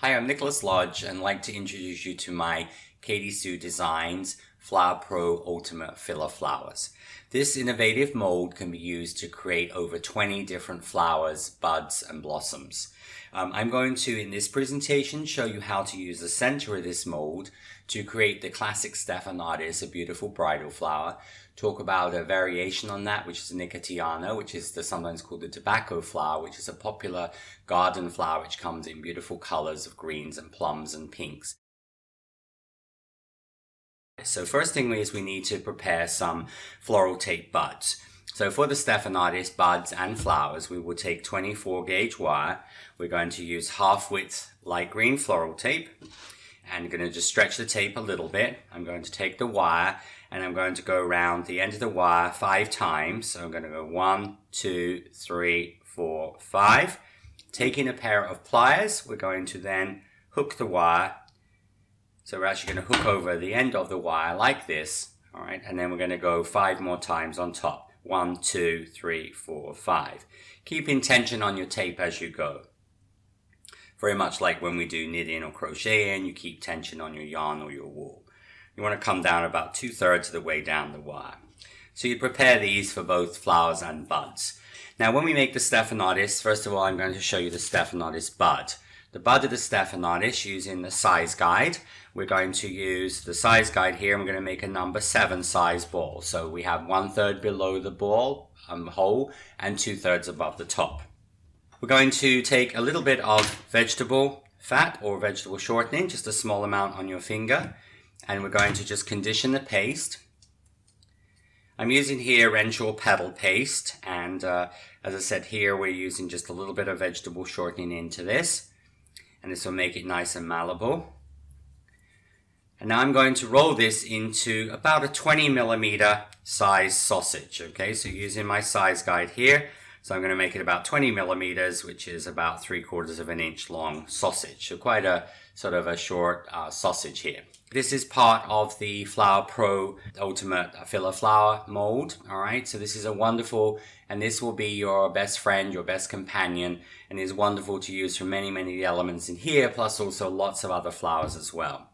Hi, I'm Nicholas Lodge and I'd like to introduce you to my Katie Sue Designs Flower Pro Ultimate Filler Flowers. This innovative mold can be used to create over 20 different flowers, buds and blossoms. I'm going to, in this presentation, show you how to use the center of this mold to create the classic Stephanolis, a beautiful bridal flower. Talk about a variation on that, which is a Nicotiana, which is sometimes called the tobacco flower, which is a popular garden flower which comes in beautiful colors of greens and plums and pinks. So first thing is we need to prepare some floral tape buds. So for the Stephanolis buds and flowers, we will take 24 gauge wire. We're going to use half width light green floral tape and going to just stretch the tape a little bit. I'm going to take the wire and I'm going to go around the end of the wire 5 times. So I'm going to go 1, 2, 3, 4, 5. Taking a pair of pliers, we're going to then hook the wire. So we're actually going to hook over the end of the wire like this, all right, and then we're going to go 5 more times on top. 1, 2, 3, 4, 5. Keeping tension on your tape as you go. Very much like when we do knitting or crocheting, you keep tension on your yarn or your wool. You want to come down about 2/3 of the way down the wire. So you prepare these for both flowers and buds. Now when we make the Stephanolis, first of all I'm going to show you the Stephanolis bud. The bud of the Stephanolis using the size guide. We're going to use the size guide here and we're going to make a number 7 size ball. So we have 1/3 below the ball hole and 2/3 above the top. We're going to take a little bit of vegetable fat or vegetable shortening, just a small amount on your finger, and we're going to just condition the paste. I'm using here Renshaw petal paste, and as I said here, we're using just a little bit of vegetable shortening into this, and this will make it nice and malleable. And now I'm going to roll this into about a 20mm size sausage. Okay, so using my size guide here, so I'm going to make it about 20mm, which is about 3/4 of an inch long sausage. So quite a sort of a short sausage here. This is part of the Flower Pro Ultimate Filler Flower mold. All right, so this is a wonderful, and this will be your best friend, your best companion, and is wonderful to use for many elements in here, plus also lots of other flowers as well.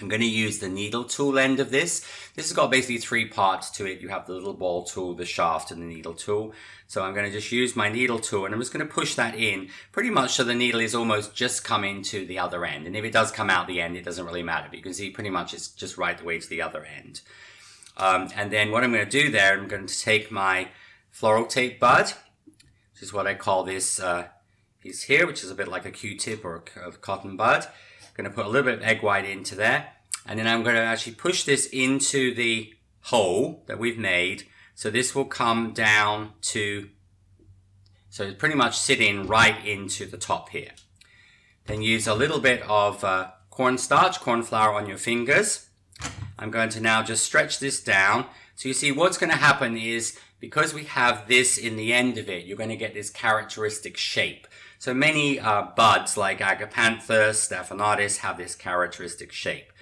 I'm going to use the needle tool end of this. This has got basically 3 parts to it. You have the little ball tool, the shaft, and the needle tool. So I'm going to just use my needle tool and I'm just going to push that in pretty much so the needle is almost just coming to the other end. And if it does come out the end, it doesn't really matter. But you can see pretty much it's just right the way to the other end. And then what I'm going to do there, I'm going to take my floral tape bud, which is what I call this piece here, which is a bit like a Q-tip or a cotton bud. Going to put a little bit of egg white into there, and then I'm going to actually push this into the hole that we've made, so this will come down to, so it's pretty much sitting right into the top here. Then use a little bit of cornstarch, corn flour on your fingers. I'm going to now just stretch this down. So you see what's going to happen is, because we have this in the end of it, you're going to get this characteristic shape. So many buds like Agapanthus, Stephanolis have this characteristic shape.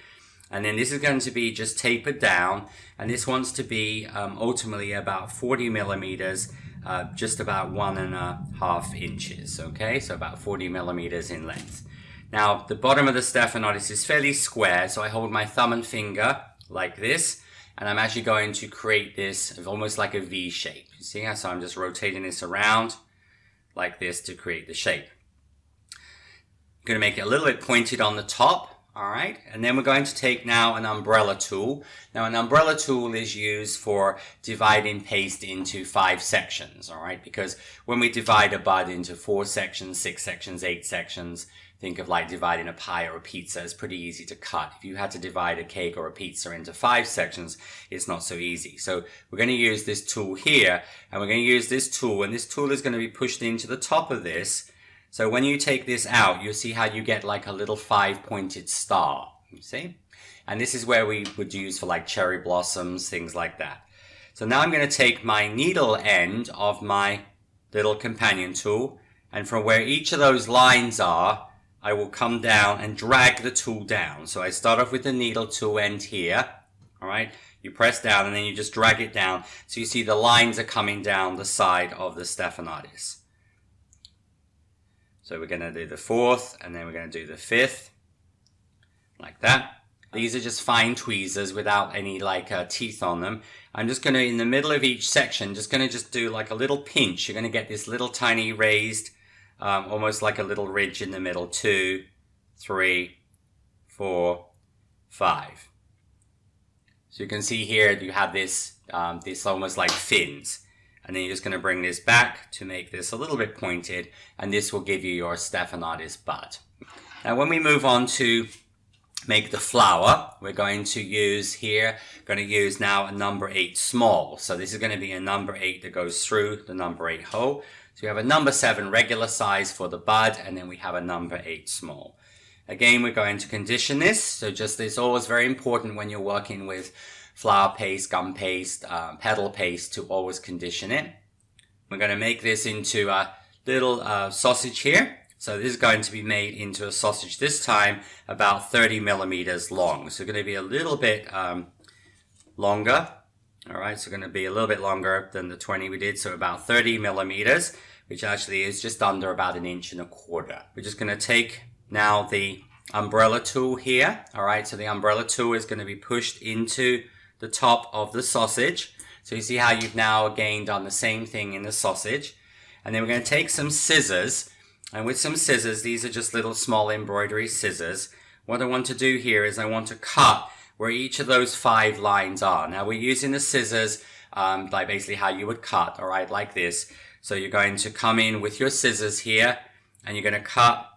And then this is going to be just tapered down, and this wants to be ultimately about 40mm, just about 1.5 inches, okay? So about 40mm in length. Now the bottom of the Stephanolis is fairly square, so I hold my thumb and finger like this, and I'm actually going to create this almost like a V shape. You see how? So I'm just rotating this around like this to create the shape. I'm going to make it a little bit pointed on the top, all right? And then we're going to take now an umbrella tool. Now an umbrella tool is used for dividing paste into 5 sections, all right? Because when we divide a bud into 4 sections, 6 sections, 8 sections, think of like dividing a pie or a pizza. It's pretty easy to cut. If you had to divide a cake or a pizza into 5 sections, it's not so easy. So we're going to use this tool here, and we're going to use this tool, and this tool is going to be pushed into the top of this. So when you take this out, you'll see how you get like a little 5-pointed star, you see? And this is where we would use for like cherry blossoms, things like that. So now I'm going to take my needle end of my little companion tool, and from where each of those lines are, I will come down and drag the tool down. So I start off with the needle tool end here, all right? You press down and then you just drag it down. So you see the lines are coming down the side of the Stephanolis. So we're going to do the 4th, and then we're going to do the 5th, like that. These are just fine tweezers without any like teeth on them. I'm just going to, in the middle of each section, just going to just do like a little pinch. You're going to get this little tiny raised, almost like a little ridge in the middle. 2, 3, 4, 5. So you can see here you have this, this almost like fins. And then you're just going to bring this back to make this a little bit pointed, and this will give you your Stephanolis bud. Now when we move on to make the flower, we're going to use now a number 8 small. So this is going to be a number 8 that goes through the number 8 hole. So we have a number 7 regular size for the bud, and then we have a number 8 small. Again, we're going to condition this. So just, it's always very important when you're working with flower paste, gum paste, petal paste, to always condition it. We're going to make this into a little sausage here. So this is going to be made into a sausage, this time about 30 millimeters long. So going to be a little bit longer. All right, so going to be a little bit longer than the 20 we did. So about 30 millimeters, which actually is just under about 1.25 inches. We're just going to take now the umbrella tool here. All right, so the umbrella tool is going to be pushed into the top of the sausage. So you see how you've now again done the same thing in the sausage. And then we're going to take some scissors. And with some scissors, these are just little small embroidery scissors. What I want to do here is I want to cut where each of those 5 lines are. Now we're using the scissors like basically how you would cut, all right, like this. So you're going to come in with your scissors here, and you're going to cut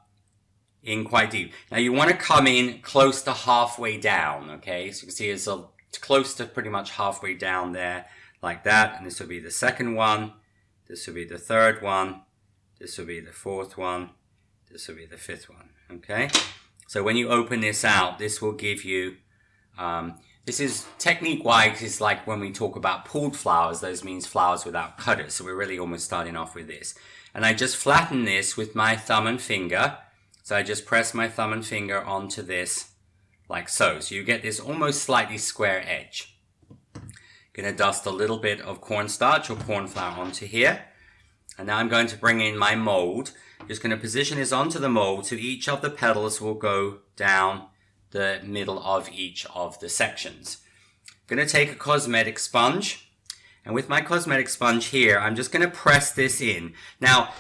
in quite deep. Now you want to come in close to halfway down, okay? So you can see it's close to pretty much halfway down there, like that. And this will be the second one. This will be the third one. This will be the 4th one. This will be the 5th one, okay? So when you open this out, this will give you, this is technique-wise, is like when we talk about pulled flowers, those means flowers without cutters. So we're really almost starting off with this. And I just flatten this with my thumb and finger. So I just press my thumb and finger onto this like so. So you get this almost slightly square edge. Gonna dust a little bit of cornstarch or corn flour onto here. And now I'm going to bring in my mold. Just going to position this onto the mold so each of the petals will go down the middle of each of the sections. I'm going to take a cosmetic sponge. And with my cosmetic sponge here, I'm just going to press this in. Now,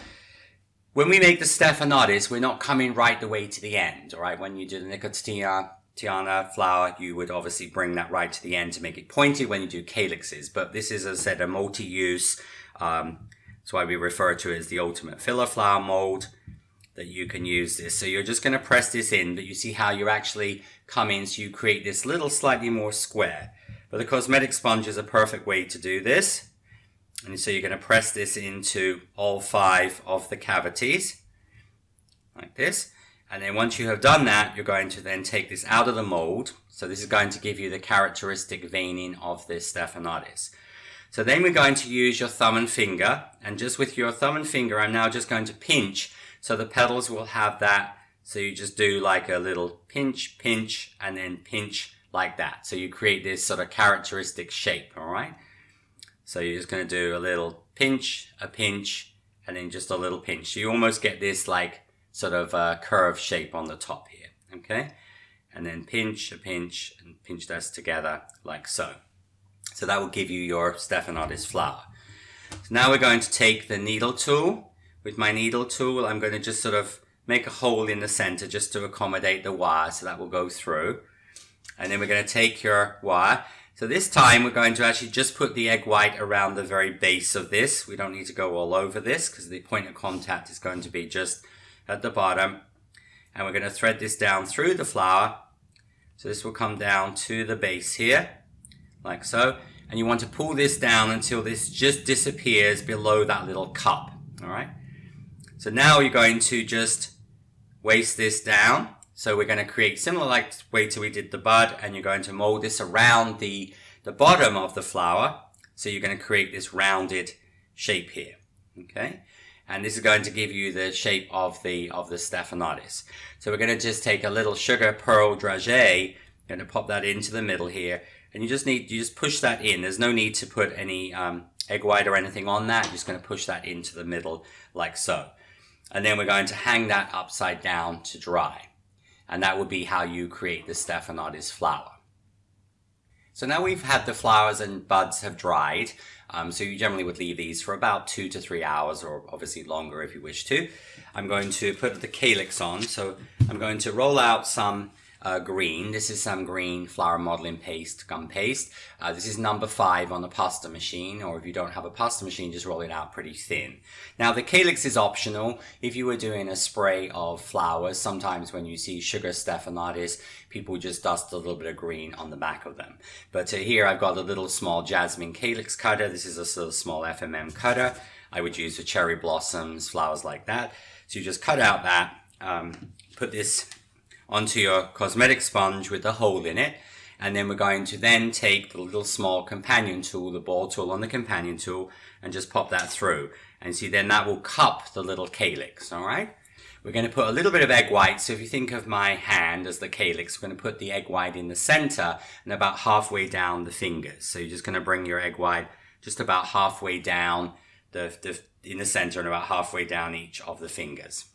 when we make the Stephanolis, we're not coming right the way to the end. All right, when you do the Nicotiana flower, you would obviously bring that right to the end to make it pointy when you do calyxes. But this is, as I said, a multi-use, that's why we refer to it as the ultimate filler flower mold, that you can use this. So you're just going to press this in, but you see how you actually come in, so you create this little slightly more square. But the cosmetic sponge is a perfect way to do this. And so you're going to press this into all 5 of the cavities, like this. And then once you have done that, you're going to then take this out of the mold. So this is going to give you the characteristic veining of this Stephanolis. So then we're going to use your thumb and finger, and just with your thumb and finger, I'm now just going to pinch, so the petals will have that. So you just do like a little pinch, pinch, and then pinch like that. So you create this sort of characteristic shape, all right? So you're just going to do a little pinch, and then just a little pinch. So you almost get this like sort of curved shape on the top here, okay? And then pinch, and pinch those together like so. So that will give you your Stephanolis flower. So now we're going to take the needle tool. With my needle tool, I'm going to just sort of make a hole in the center just to accommodate the wire, so that will go through. And then we're going to take your wire. So this time we're going to actually just put the egg white around the very base of this. We don't need to go all over this because the point of contact is going to be just at the bottom. And we're going to thread this down through the flower. So this will come down to the base here, like so. And you want to pull this down until this just disappears below that little cup, all right? So now you're going to just waste this down. So we're going to create similar like way to we did the bud, and you're going to mold this around the bottom of the flower. So you're going to create this rounded shape here, okay? And this is going to give you the shape of the Stephanolis. So we're going to just take a little sugar pearl dragée, going to pop that into the middle here. And you just push that in. There's no need to put any egg white or anything on that. You're just going to push that into the middle like so. And then we're going to hang that upside down to dry. And that would be how you create the Stephanolis flower. So now we've had the flowers and buds have dried. So you generally would leave these for about 2 to 3 hours, or obviously longer if you wish to. I'm going to put the calyx on. So I'm going to roll out some green. This is some green flower modeling paste, gum paste. This is number 5 on the pasta machine, or if you don't have a pasta machine, just roll it out pretty thin. Now the calyx is optional. If you were doing a spray of flowers, sometimes when you see sugar Stephanolis, people just dust a little bit of green on the back of them. But here I've got a little small jasmine calyx cutter. This is a sort of small FMM cutter I would use for cherry blossoms, flowers like that. So you just cut out that, put this onto your cosmetic sponge with a hole in it, and then we're going to then take the little small companion tool, the ball tool on the companion tool, and just pop that through. And see, then that will cup the little calyx, all right? We're going to put a little bit of egg white. So if you think of my hand as the calyx, we're going to put the egg white in the center and about halfway down the fingers. So you're just going to bring your egg white just about halfway down in the center and about halfway down each of the fingers.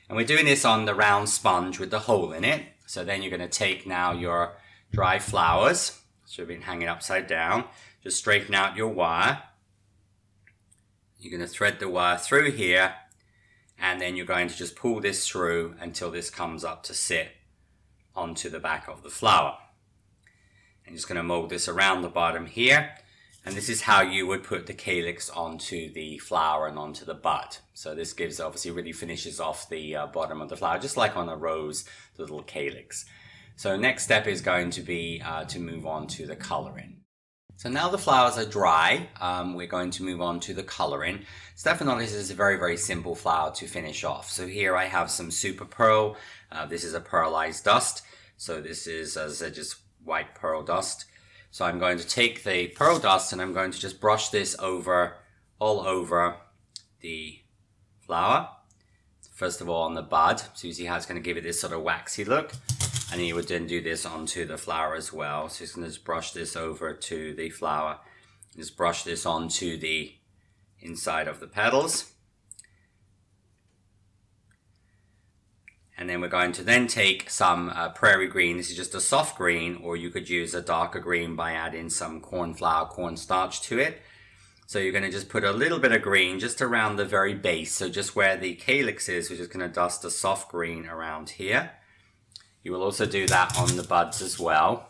And we're doing this on the round sponge with the hole in it. So then you're going to take now your dry flowers. So you've been hanging upside down. Just straighten out your wire. You're going to thread the wire through here. And then you're going to just pull this through until this comes up to sit onto the back of the flower. And just going to mold this around the bottom here. And this is how you would put the calyx onto the flower and onto the bud. So this gives, obviously really finishes off the bottom of the flower, just like on a rose, the little calyx. So next step is going to be to move on to the coloring. So now the flowers are dry, we're going to move on to the coloring. Stephanolis is a very, very simple flower to finish off. So here I have some super pearl. This is a pearlized dust. So this is, as I said, just white pearl dust. So I'm going to take the pearl dust and I'm going to just brush this over, all over the flower. First of all on the bud, so you see how it's going to give it this sort of waxy look. And you would then do this onto the flower as well. So just going to just brush this over to the flower. Just brush this onto the inside of the petals. And then we're going to then take some prairie green. This is just a soft green, or you could use a darker green by adding some cornflower, cornstarch to it. So you're going to just put a little bit of green just around the very base. So just where the calyx is, we're just going to dust a soft green around here. You will also do that on the buds as well.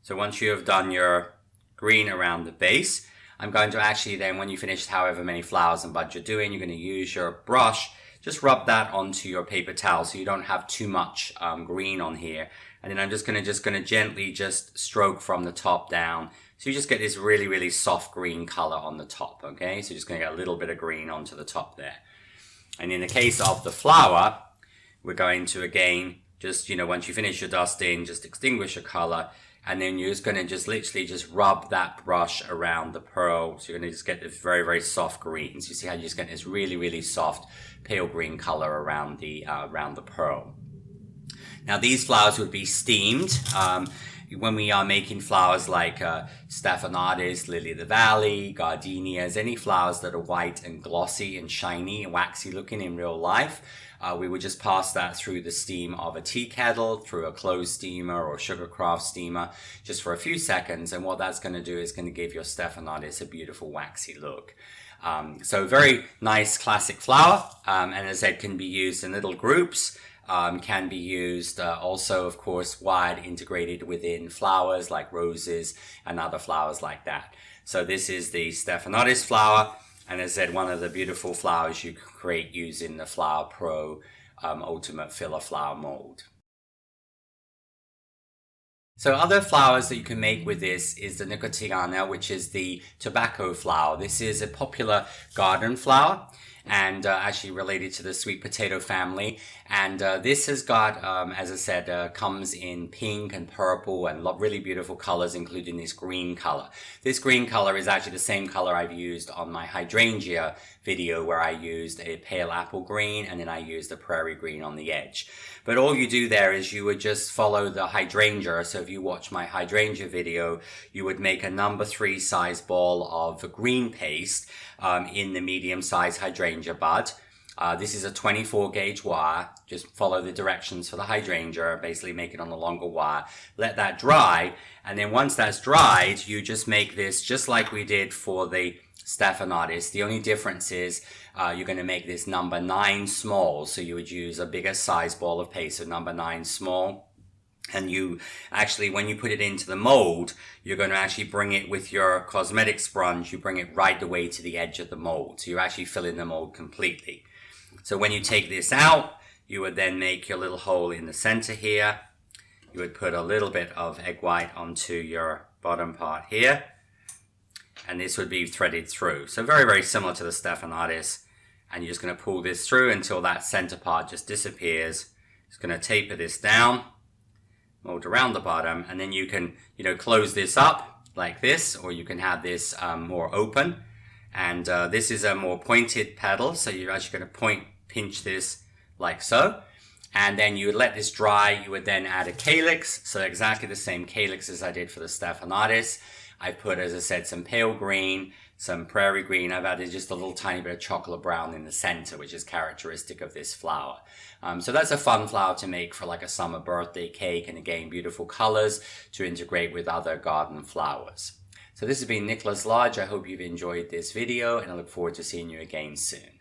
So once you have done your green around the base, I'm going to actually then, when you finish however many flowers and buds you're doing, you're going to use your brush, just rub that onto your paper towel so you don't have too much green on here. And then I'm just going to gently just stroke from the top down. So you just get this really, really soft green color on the top, okay? So you're just going to get a little bit of green onto the top there. And in the case of the flower, we're going to again, just, once you finish your dusting, just extinguish your color. And then you're just going to just literally just rub that brush around the pearl. So you're going to just get this very, very soft greens. You see how you just get this really, really soft pale green color around the pearl. Now these flowers would be steamed. When we are making flowers like Stephanolis, lily of the valley, gardenias, any flowers that are white and glossy and shiny and waxy looking in real life, we would just pass that through the steam of a tea kettle, through a closed steamer or sugarcraft steamer, just for a few seconds. And what that's going to do is going to give your Stephanolis a beautiful waxy look. So very nice classic flower, and as I said, can be used in little groups. Can be used also, of course, wide integrated within flowers like roses and other flowers like that. So this is the Stephanolis flower, and as I said, one of the beautiful flowers you can create using the Flower Pro Ultimate Filler Flower Mold. So other flowers that you can make with this is the Nicotiana, which is the tobacco flower. This is a popular garden flower. and actually related to the sweet potato family. And this has got, as I said, comes in pink and purple and really beautiful colors, including this green color. This green color is actually the same color I've used on my hydrangea video, where I used a pale apple green and then I used a prairie green on the edge. But all you do there is you would just follow the hydrangea. So if you watch my hydrangea video, you would make a number 3 size ball of green paste in the medium size hydrangea bud. This is a 24 gauge wire. Just follow the directions for the hydrangea, basically make it on the longer wire. Let that dry, and then once that's dried, you just make this just like we did for the Stephanolis. The only difference is you're going to make this number 9 small, so you would use a bigger size ball of paste, so number 9 small. And you actually, when you put it into the mold, you're going to actually bring it with your cosmetic sponge, you bring it right the way to the edge of the mold. So you're actually filling the mold completely. So when you take this out, you would then make your little hole in the center here. You would put a little bit of egg white onto your bottom part here, and this would be threaded through. So very, very similar to the Stephanolis. And you're just going to pull this through until that center part just disappears. Just going to taper this down, mold around the bottom, and then you can, close this up like this, or you can have this more open. And this is a more pointed pedal, so you're actually going to pinch this like so. And then you would let this dry. You would then add a calyx, so exactly the same calyx as I did for the Stephanolis. I've put, as I said, some pale green, some prairie green. I've added just a little tiny bit of chocolate brown in the center, which is characteristic of this flower. So that's a fun flower to make for like a summer birthday cake, and again, beautiful colors to integrate with other garden flowers. So this has been Nicholas Lodge. I hope you've enjoyed this video, and I look forward to seeing you again soon.